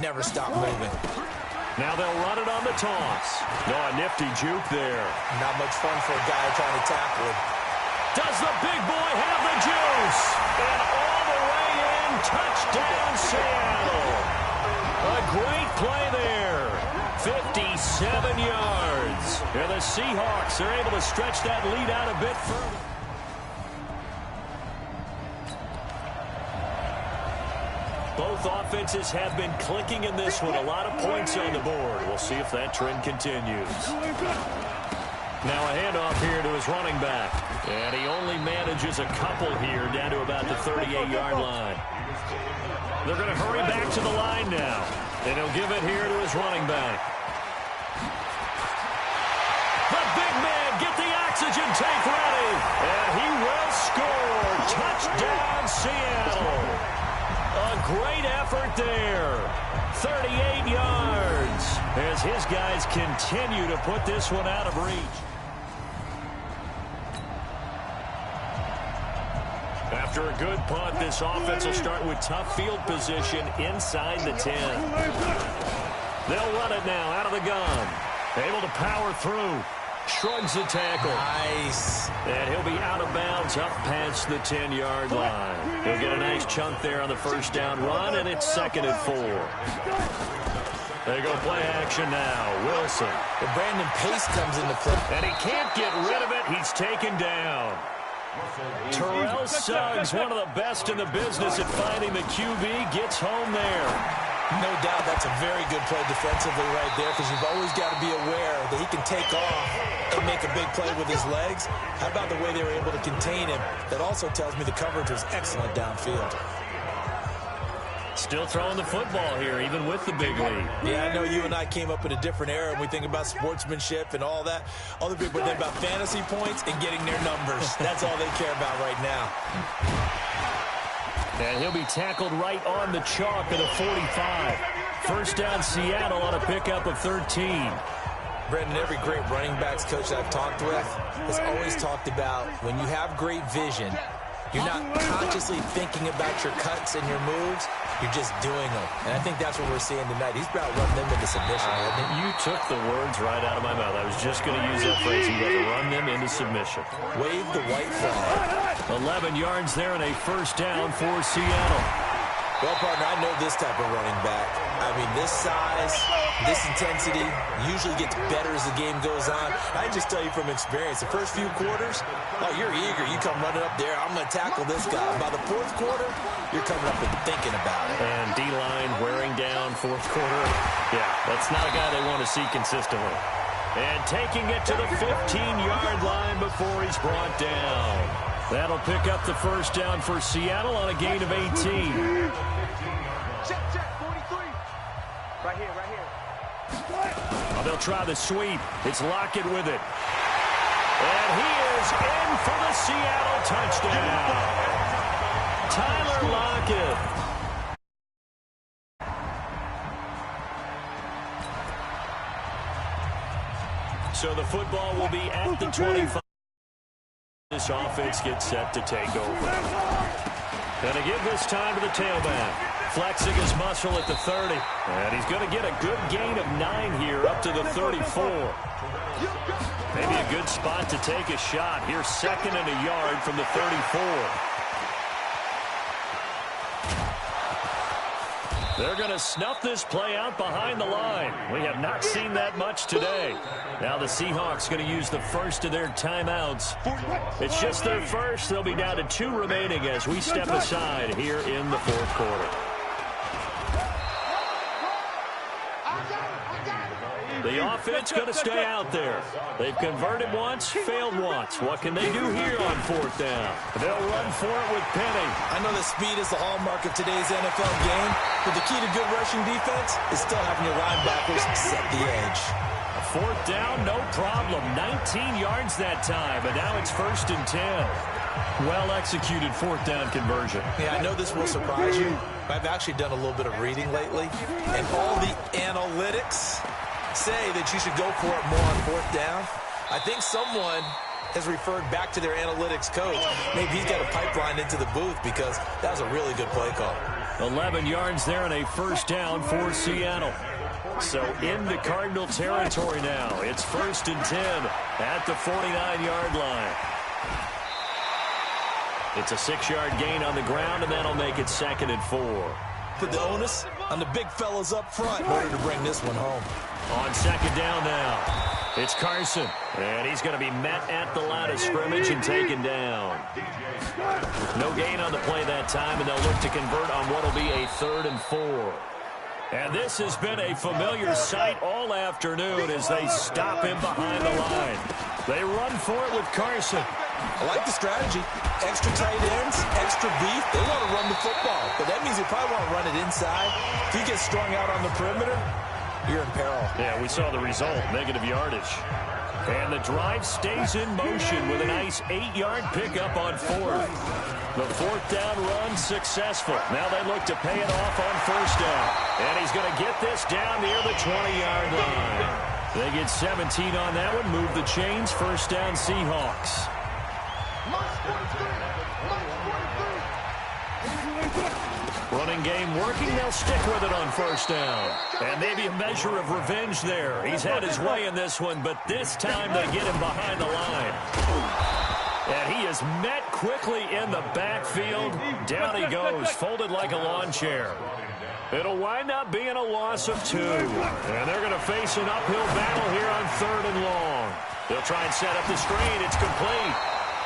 Never stop moving. Now they'll run it on the toss. No, a nifty juke there. Not much fun for a guy trying to tackle him. Does the big boy have the juice? And all the way in, touchdown Seattle. A great play there. 57 yards. And the Seahawks are able to stretch that lead out a bit further. Both offenses have been clicking in this one. A lot of points on the board. We'll see if that trend continues. Now a handoff here to his running back. And he only manages a couple here down to about the 38-yard line. They're going to hurry back to the line now. And he'll give it here to his running back. The big man, get the oxygen tank ready. And he will score. Touchdown, Seattle. A great effort there. 38 yards as his guys continue to put this one out of reach. After a good punt, this offense will start with tough field position inside the 10. They'll run it now out of the gun. Able to power through. Shrugs the tackle. Nice. And he'll be out of bounds up past the 10-yard line. He'll get a nice chunk there on the first down run, and it's 2nd and 4. They go play action now. Wilson. The Brandon Pace comes into play. And he can't get rid of it. He's taken down. Terrell Suggs, one of the best in the business at finding the QB, gets home there. No doubt that's a very good play defensively right there, because you've always got to be aware that he can take off and make a big play with his legs. How about the way they were able to contain him? That also tells me the coverage was excellent downfield. Still throwing the football here, even with the big lead. Yeah, I know you and I came up in a different era, and we think about sportsmanship and all that. Other people think about fantasy points and getting their numbers. That's all they care about right now. And he'll be tackled right on the chalk of the 45. First down Seattle on a pickup of 13. Brendan, every great running backs coach I've talked with has always talked about when you have great vision, you're not consciously thinking about your cuts and your moves. You're just doing them. And I think that's what we're seeing tonight. He's about to run them into submission, hasn't he? You took the words right out of my mouth. I was just going to use that phrase. He's going to run them into submission. Wave the white flag. 11 yards there and a first down for Seattle. Well, partner, I know this type of running back. I mean, this size, this intensity usually gets better as the game goes on. I just tell you from experience, the first few quarters, oh, you're eager. You come running up there. I'm going to tackle this guy. By the fourth quarter, you're coming up and thinking about it. And D-line wearing down fourth quarter. Yeah, that's not a guy they want to see consistently. And taking it to the 15-yard line before he's brought down. That'll pick up the first down for Seattle on a gain of 18. Check, 43. Right here. Oh, they'll try the sweep. It's Lockett with it. And he is in for the Seattle touchdown. Tyler Lockett. So the football will be at the 25. This offense gets set to take over. Going to give this time to the tailback. Flexing his muscle at the 30. And he's going to get a good gain of 9 here up to the 34. Maybe a good spot to take a shot. Here's 2nd and a yard from the 34. They're going to snuff this play out behind the line. We have not seen that much today. Now the Seahawks going to use the first of their timeouts. It's just their first. They'll be down to 2 remaining as we step aside here in the fourth quarter. The offense going to stay out there. They've converted once, failed once. What can they do here on fourth down? They'll run for it with Penny. I know that speed is the hallmark of today's NFL game, but the key to good rushing defense is still having your linebackers set the edge. Fourth down, no problem. 19 yards that time, but now it's 1st and 10. Well-executed fourth down conversion. Yeah, I know this will surprise you. I've actually done a little bit of reading lately, and all the analytics say that you should go for it more on fourth down. I think someone has referred back to their analytics coach. Maybe he's got a pipeline into the booth because that was a really good play call. 11 yards there and a first down for Seattle. So into Cardinal territory now. It's 1st and 10 at the 49-yard line. It's a 6-yard gain on the ground, and that'll make it 2nd and 4. Put the onus on the big fellas up front in order to bring this one home. On 2nd down now, it's Carson, and he's going to be met at the line of scrimmage and taken down. No gain on the play that time, and they'll look to convert on what will be a 3rd and 4. And this has been a familiar sight all afternoon as they stop him behind the line. They run for it with Carson. I like the strategy. Extra tight ends, extra beef. They want to run the football, but that means they probably want to run it inside. If you get strung out on the perimeter, you're in peril. Yeah, we saw the result, negative yardage. And the drive stays in motion with a nice 8-yard pickup on 4th. The 4th down run successful. Now they look to pay it off on 1st down. And he's going to get this down near the 20-yard line. They get 17 on that one, move the chains, 1st down Seahawks. Running game working, they'll stick with it on 1st down. And maybe a measure of revenge there. He's had his way in this one, but this time they get him behind the line. And he is met quickly in the backfield. Down he goes, folded like a lawn chair. It'll wind up being a loss of 2. And they're going to face an uphill battle here on 3rd and long. They'll try and set up the screen. It's complete.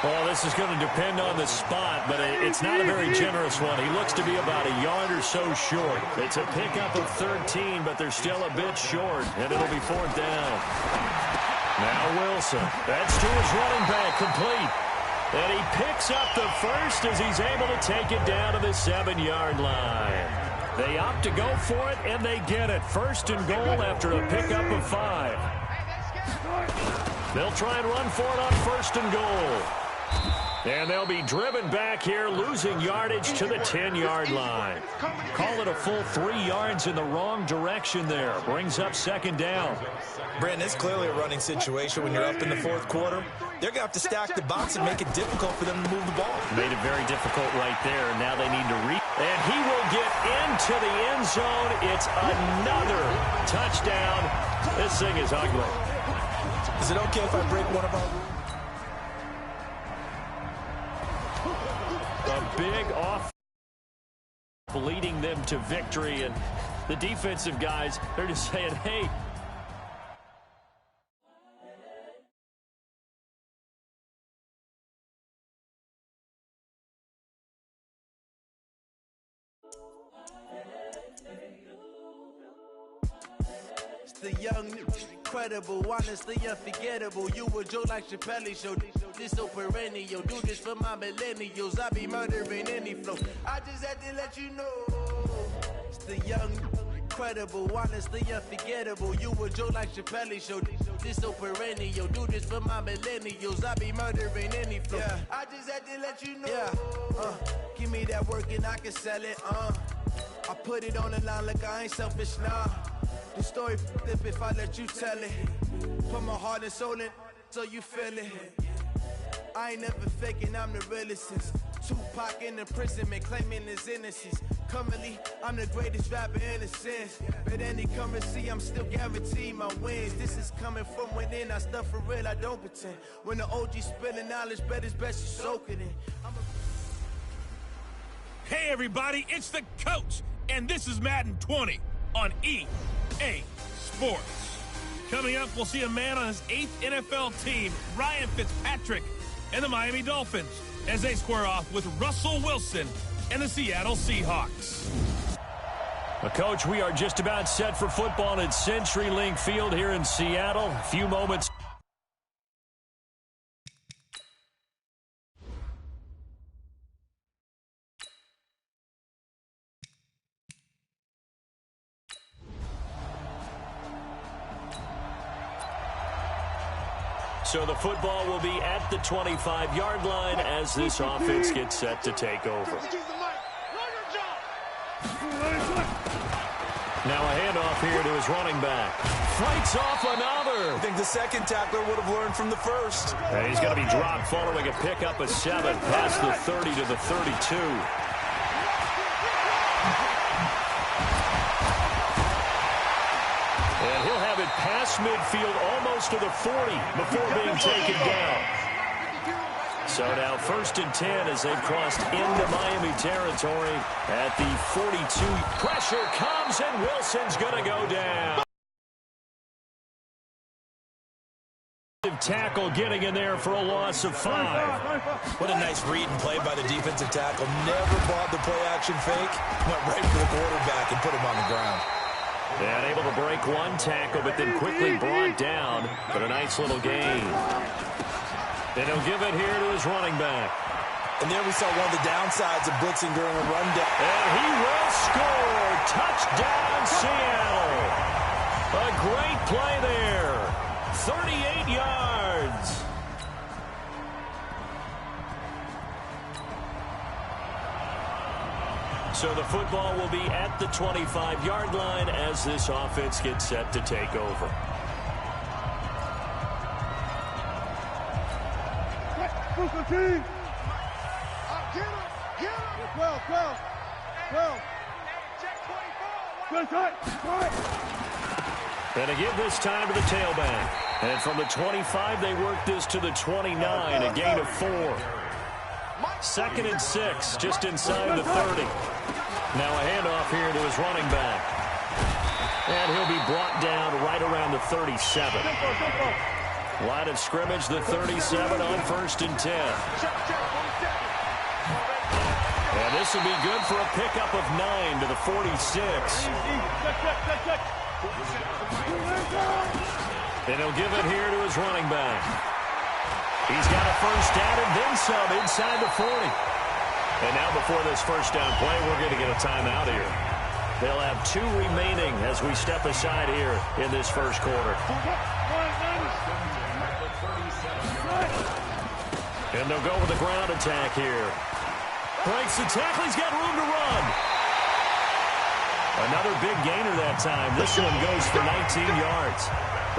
Well, this is going to depend on the spot, but it's not a very generous one. He looks to be about a yard or so short. It's a pickup of 13, but they're still a bit short, and it'll be 4th down. Now Wilson. That's to his running back, complete. And he picks up the first as he's able to take it down to the 7-yard line. They opt to go for it, and they get it. 1st and goal after a pickup of 5. They'll try and run for it on 1st and goal. And they'll be driven back here, losing yardage to the 10-yard line. Call it a full 3 yards in the wrong direction there. Brings up 2nd down. Brandon, it's clearly a running situation when you're up in the 4th quarter. They're going to have to stack the box and make it difficult for them to move the ball. Made it very difficult right there. Now they need to and he will get into the end zone. It's another touchdown. This thing is ugly. Is it okay if I break one of our... A big off leading them to victory, and the defensive guys, they're just saying, hey. It's the young, incredible, honestly unforgettable. You a joke like Chappelle Show. This so perennial. Do this for my millennials. I be murdering any flow. I just had to let you know. It's the young, incredible, honestly unforgettable. You a joke like Chappelle Show. This so perennial. Do this for my millennials. I be murdering any flow. Yeah. I just had to let you know. Yeah. Give me that work and I can sell it. I put it on the line like I ain't selfish, nah. The story flip if I let you tell it. Put my heart and soul in so you feel it. I ain't never faking, I'm the realest since Tupac in the imprisonment, claiming his innocence. Currently, I'm the greatest rapper in a sense. But any currency, I'm still guaranteed my wins. This is coming from within, I stuff for real, I don't pretend. When the OG spilling knowledge, bet it's best you soak it in. Hey everybody, it's the coach, and this is Madden 20 on EA Sports. Coming up, we'll see a man on his 8th NFL team, Ryan Fitzpatrick, and the Miami Dolphins, as they square off with Russell Wilson and the Seattle Seahawks. Coach, we are just about set for football at CenturyLink Field here in Seattle. A few moments. So the football will be at the 25-yard line as this offense gets set to take over. Now a handoff here to his running back. Fights off another. I think the second tackler would have learned from the first. And he's going to be dropped following a pickup of 7 past the 30 to the 32. And he'll have it past midfield almost to the 40 before being taken down. So now 1st and 10 as they've crossed into Miami territory at the 42. Pressure comes and Wilson's going to go down. Tackle getting in there for a loss of 5. What a nice read and play by the defensive tackle. Never bought the play-action fake. Went right for the quarterback and put him on the ground. And able to break one tackle, but then quickly brought down. But a nice little gain. And he'll give it here to his running back. And there we saw one of the downsides of blitzing during a rundown. And he will score. Touchdown, Seattle. A great play there. 38 yards. So the football will be at the 25-yard line as this offense gets set to take over. And to give this time to the tailback. And from the 25, they work this to the 29, a gain of 4. 2nd and 6, just inside the 30. Now a handoff here to his running back. And he'll be brought down right around the 37. Line of scrimmage, the 37 on 1st and 10. And this will be good for a pickup of 9 to the 46. And he'll give it here to his running back. He's got a 1st down and then some inside the 40. And now before this 1st down play, we're going to get a timeout here. They'll have 2 remaining as we step aside here in this 1st quarter. And they'll go with the ground attack here. Breaks the tackle. He's got room to run. Another big gainer that time. This one goes for 19 yards.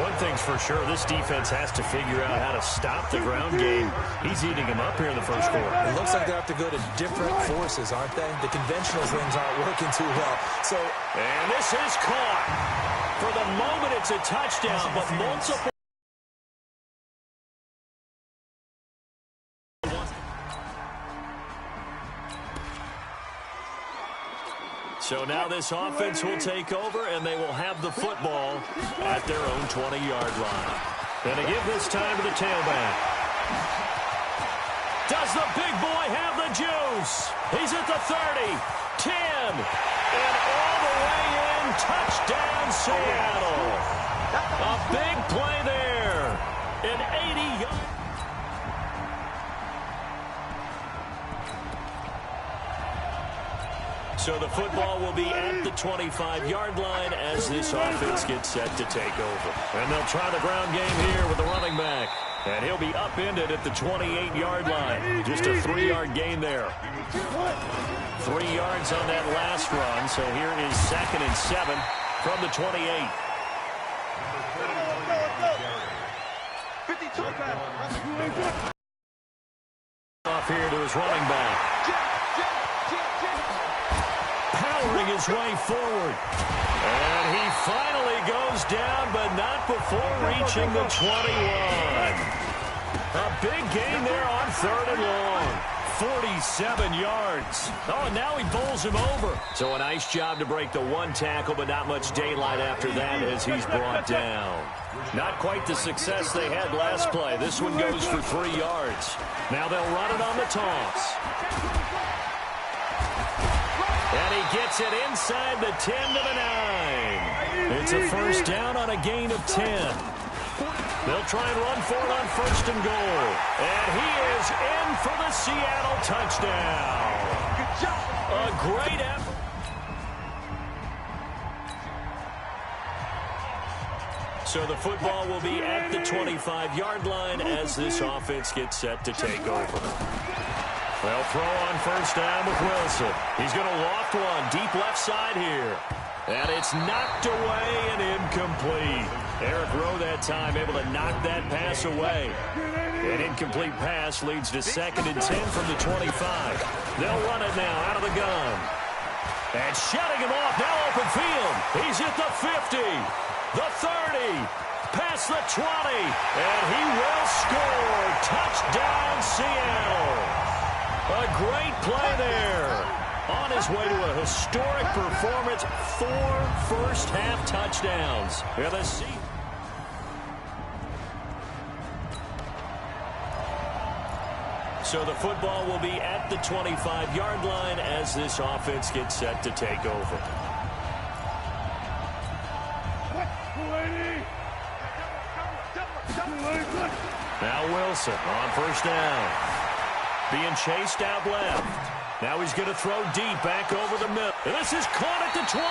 One thing's for sure, this defense has to figure out how to stop the ground game. He's eating them up here in the 1st quarter. It looks like they have to go to different forces, aren't they? The conventional things aren't working too well. And this is caught. For the moment, it's a touchdown, but multiple. So now this offense will take over, and they will have the football at their own 20-yard line. And to give this time to the tailback. Does the big boy have the juice? He's at the 30, 10, and all the way in. Touchdown, Seattle. A big play there. An 80-yard. So the football will be at the 25-yard line as this offense gets set to take over. And they'll try the ground game here with the running back. And he'll be upended at the 28-yard line. Just a 3-yard gain there. 3 yards on that last run. So here is 2nd and 7 from the 28. Off here to his running back. Powering his way forward. And he finally goes down, but not before reaching the 21. A big gain there on 3rd and long. 47 yards. Oh, and now he bowls him over. So a nice job to break the 1 tackle, but not much daylight after that as he's brought down. Not quite the success they had last play. This one goes for 3 yards. Now they'll run it on the toss. And he gets it inside the 10 to the 9. It's a 1st down on a gain of 10. They'll try and run for it on 1st and goal. And he is in for the Seattle touchdown. A great effort. So the football will be at the 25-yard line as this offense gets set to take over. They'll throw on 1st down with Wilson. He's going to loft one deep left side here. And it's knocked away and incomplete. Eric Rowe that time able to knock that pass away. An incomplete pass leads to 2nd and 10 from the 25. They'll run it now out of the gun. And shutting him off, now open field. He's at the 50. the 30, past the 20, and he will score. Touchdown, Seattle. A great play there. On his way to a historic performance, 4 first-half touchdowns. So the football will be at the 25-yard line as this offense gets set to take over. Now Wilson on first down. Being chased out left. Now he's going to throw deep back over the middle. And this is caught at the 20.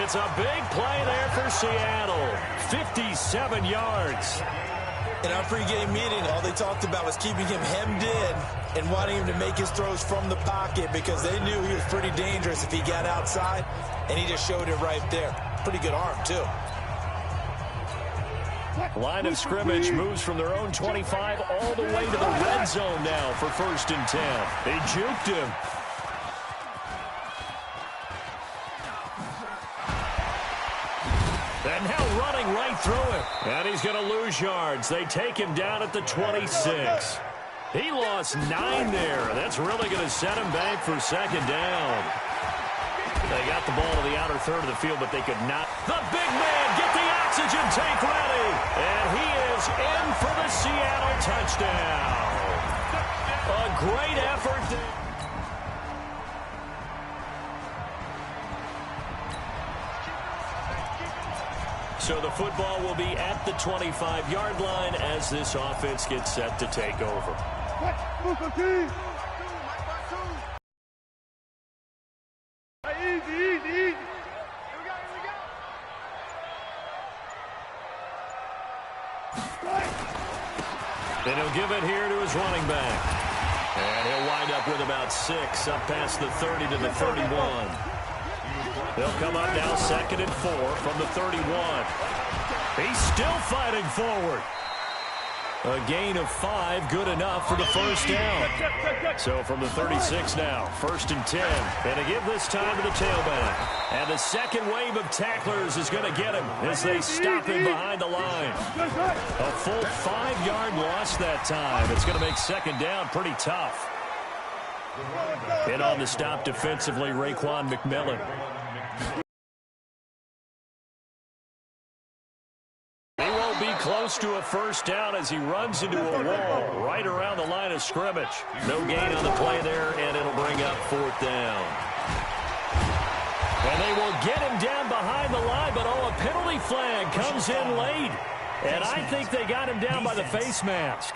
It's a big play there for Seattle. 57 yards. In our pregame meeting, all they talked about was keeping him hemmed in and wanting him to make his throws from the pocket because they knew he was pretty dangerous if he got outside, and he just showed it right there. Pretty good arm, too. Line of scrimmage moves from their own 25 all the way to the red zone now for 1st and 10. They juked him. And now running right through it. And he's going to lose yards. They take him down at the 26. He lost 9 there. That's really going to set him back for 2nd down. They got the ball to the outer third of the field, but they could not. The big man, get the oxygen tank ready. And he is in for the Seattle touchdown. A great effort. So the football will be at the 25-yard line as this offense gets set to take over. And he'll give it here to his running back. And he'll wind up with about 6 up past the 30 to the 31. They'll come up now 2nd and 4 from the 31. He's still fighting forward. A gain of 5, good enough for the first down. So from the 36 now, 1st and 10. And to give this time to the tailback. And the second wave of tacklers is going to get him as they stop him behind the line. A full 5-yard loss that time. It's going to make 2nd down pretty tough. And on the stop defensively, Raekwon McMillan. Close to a first down as he runs into a wall right around the line of scrimmage. No gain on the play there, and it'll bring up 4th down. And they will get him down behind the line, but a penalty flag comes in late. And I think they got him down by the face mask.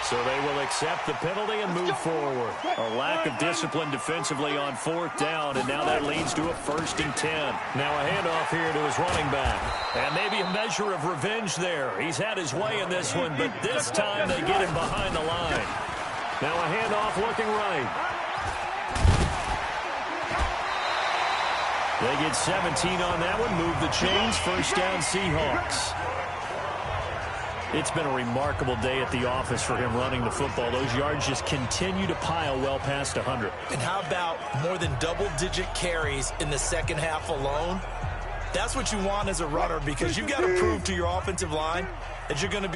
So they will accept the penalty and move forward. A lack of discipline defensively on 4th down, and now that leads to a 1st and 10. Now a handoff here to his running back. And maybe a measure of revenge there. He's had his way in this one, but this time they get him behind the line. Now a handoff looking right. They get 17 on that one, move the chains, 1st down Seahawks. It's been a remarkable day at the office for him running the football. Those yards just continue to pile well past 100. And how about more than double-digit carries in the second half alone? That's what you want as a runner because you've got to prove to your offensive line that you're going to be